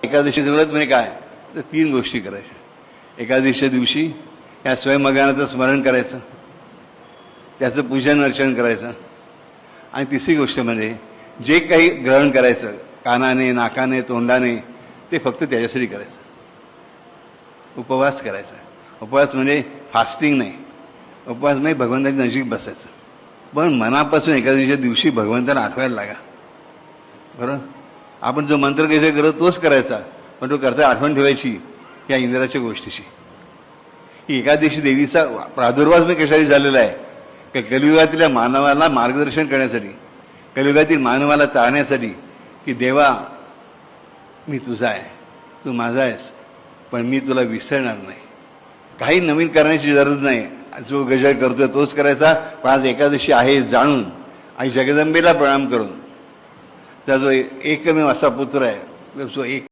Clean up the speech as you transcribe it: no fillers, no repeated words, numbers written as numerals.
एकादशीचं व्रत म्हणजे काय, तर 3 गोष्टी करायच्या. एकादशीच्या दिवशी या स्वयंमग्नाचं स्मरण करायचं, त्याचं पूजन अर्चन करायचं. आणि तिसरी गोष्ट म्हणजे जे काही ग्रहण करायचं कानाने, नाकाने, तोंडाने, ते फक्त त्याच्यासाठी करायचं. उपवास करायचा. उपवास म्हणजे फास्टिंग नाही, उपवास म्हणजे भगवंताच्या नजीक बसायचं. पण मनापासून एकादशीच्या दिवशी भगवंताला आठवायला लागा. बरोबर, आपण जो मंत्र कैसे करत तोच करायचा, पण तो करता आठवण ठेवायची या इंद्राच्या गोष्टीची. ही एकादशी देवीचा प्रादुर्भाव मी कशासाठी झालेला आहे, की कलियुगातल्या मानवाला मार्गदर्शन करण्यासाठी, कलियुगातील मानवाला टाळण्यासाठी, की देवा मी तुझा आहे, तू माझा आहेस, पण मी तुला विसरणार नाही. काही नवीन करण्याची गरज नाही, जो गजर करतोय तोच करायचा. पण आज एकादशी आहे जाणून आई जगदंबेला प्रणाम करून, त्या जो एकमेव असा पुत्र आहे, जो एक